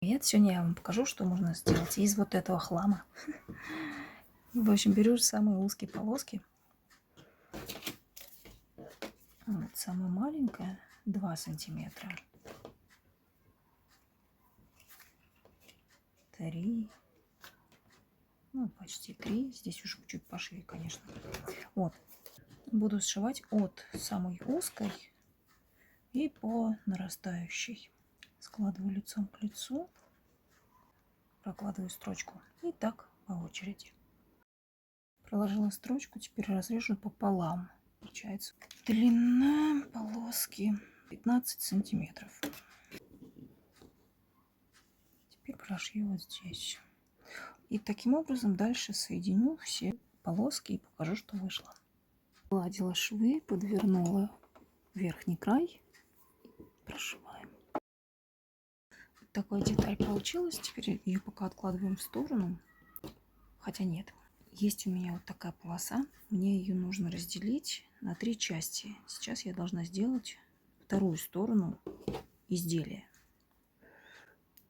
Привет! Сегодня я вам покажу, что можно сделать из вот этого хлама. В общем, беру самые узкие полоски. Вот самая маленькая 2 сантиметра. 3. Ну, почти 3. Здесь уже чуть пошире, конечно. Вот. Буду сшивать от самой узкой и по нарастающей. Складываю лицом к лицу. Прокладываю строчку. И так по очереди. Проложила строчку, теперь разрежу пополам. Получается длина полоски 15 сантиметров. Теперь прошью вот здесь. И таким образом дальше соединю все полоски и покажу, что вышло. Гладила швы, подвернула верхний край. Прошиваем. Такая деталь получилась. Теперь ее пока откладываем в сторону. Хотя нет. Есть у меня вот такая полоса. Мне ее нужно разделить на 3 части. Сейчас я должна сделать вторую сторону изделия.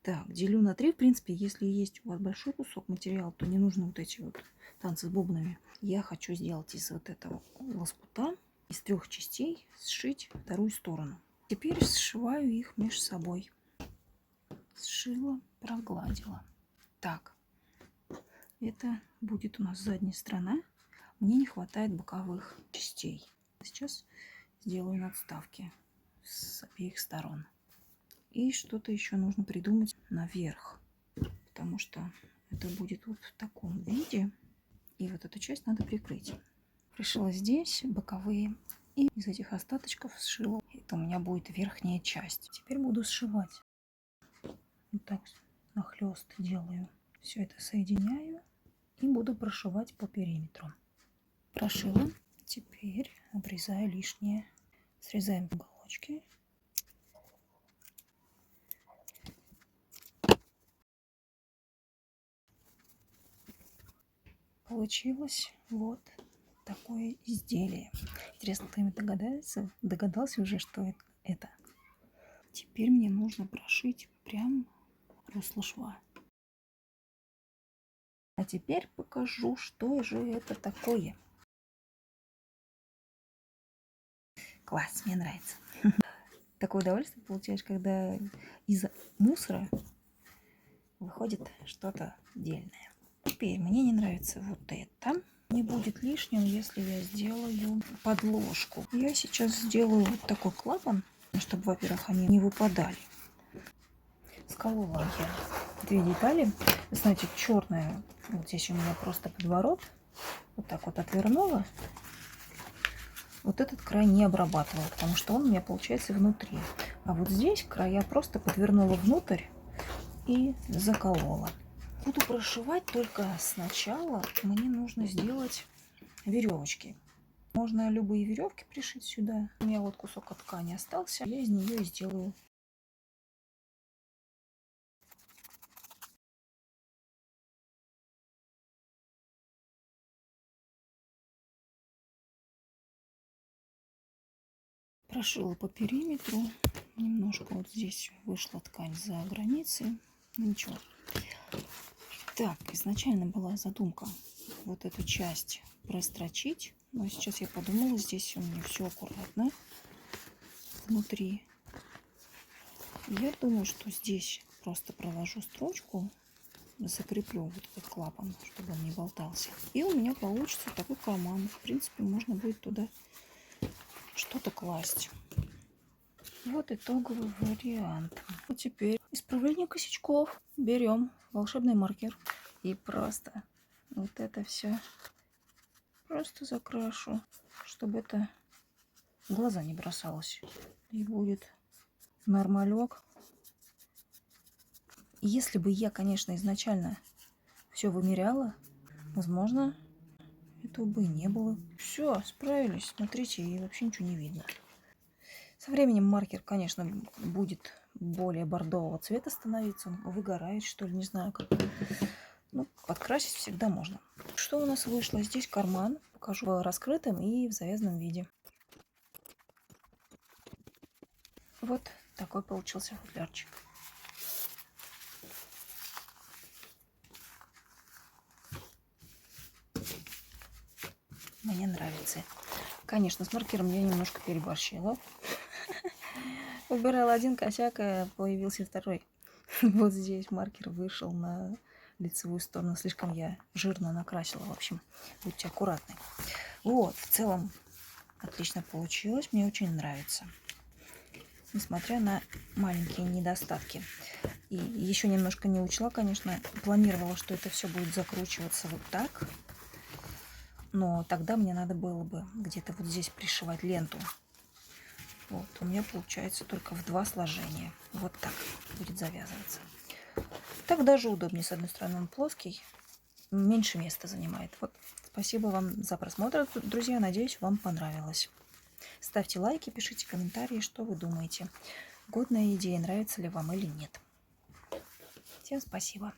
Так, делю на 3. В принципе, если есть у вас большой кусок материала, то не нужно вот эти вот танцы с бубнами. Я хочу сделать из вот этого лоскута, из 3 частей, сшить вторую сторону. Теперь сшиваю их между собой. Сшила, прогладила. Так, это будет у нас задняя сторона. Мне не хватает боковых частей. Сейчас сделаю надставки с обеих сторон. И что-то еще нужно придумать наверх, потому что это будет вот в таком виде. И вот эту часть надо прикрыть. Пришила здесь боковые и из этих остаточков сшила. Это у меня будет верхняя часть. Теперь буду сшивать. Вот так нахлест делаю. Все это соединяю и буду прошивать по периметру. Прошила. Теперь обрезаю лишнее. Срезаем уголочки. Получилось вот такое изделие. Интересно, кто-нибудь догадался уже, что это? Теперь мне нужно прошить прям русло шва. А теперь покажу, что же это такое. Класс, мне нравится. Такое удовольствие получаешь, когда из мусора выходит что-то дельное. Теперь мне не нравится вот это. Не будет лишним, если я сделаю подложку. Я сейчас сделаю вот такой клапан, чтобы, во-первых, они не выпадали. Сколола я 2 детали. Знаете, черная, вот здесь у меня просто подворот. Вот так вот отвернула. Вот этот край не обрабатывала, потому что он у меня получается внутри. А вот здесь края просто подвернула внутрь и заколола. Буду прошивать, только сначала мне нужно сделать веревочки. Можно любые веревки пришить сюда. У меня вот кусок от ткани остался. Я из нее сделаю. Прошила по периметру. Немножко вот здесь вышла ткань за границей. Ну ничего. Так, изначально была задумка вот эту часть прострочить. Но сейчас я подумала, здесь у меня все аккуратно внутри. Я думаю, что здесь просто проложу строчку, закреплю вот этот клапан, чтобы он не болтался. И у меня получится такой карман. В принципе, можно будет туда что-то класть. Вот итоговый вариант. А теперь исправление косячков. Берем волшебный маркер и просто вот это все просто закрашу, чтобы это в глаза не бросалось. И будет нормалек. Если бы я, конечно, изначально все вымеряла, возможно, этого бы и не было. Все, справились. Смотрите, и вообще ничего не видно. Со временем маркер, конечно, будет более бордового цвета становиться. Он выгорает, что ли, не знаю как. Ну, подкрасить всегда можно. Что у нас вышло? Здесь карман. Покажу в раскрытом и в завязанном виде. Вот такой получился футлярчик. Мне нравится. Конечно, с маркером я немножко переборщила. Убирала один косяк, а появился второй. Вот здесь маркер вышел на лицевую сторону. Слишком я жирно накрасила. В общем, будьте аккуратны. Вот, в целом отлично получилось. Мне очень нравится. Несмотря на маленькие недостатки. И еще немножко не учла, конечно. Планировала, что это все будет закручиваться вот так. Но тогда мне надо было бы где-то вот здесь пришивать ленту. Вот, у меня получается только в 2 сложения. Вот так будет завязываться. Так даже удобнее. С одной стороны он плоский, меньше места занимает. Вот, спасибо вам за просмотр, друзья. Надеюсь, вам понравилось. Ставьте лайки, пишите комментарии, что вы думаете. Годная идея, нравится ли вам или нет. Всем спасибо.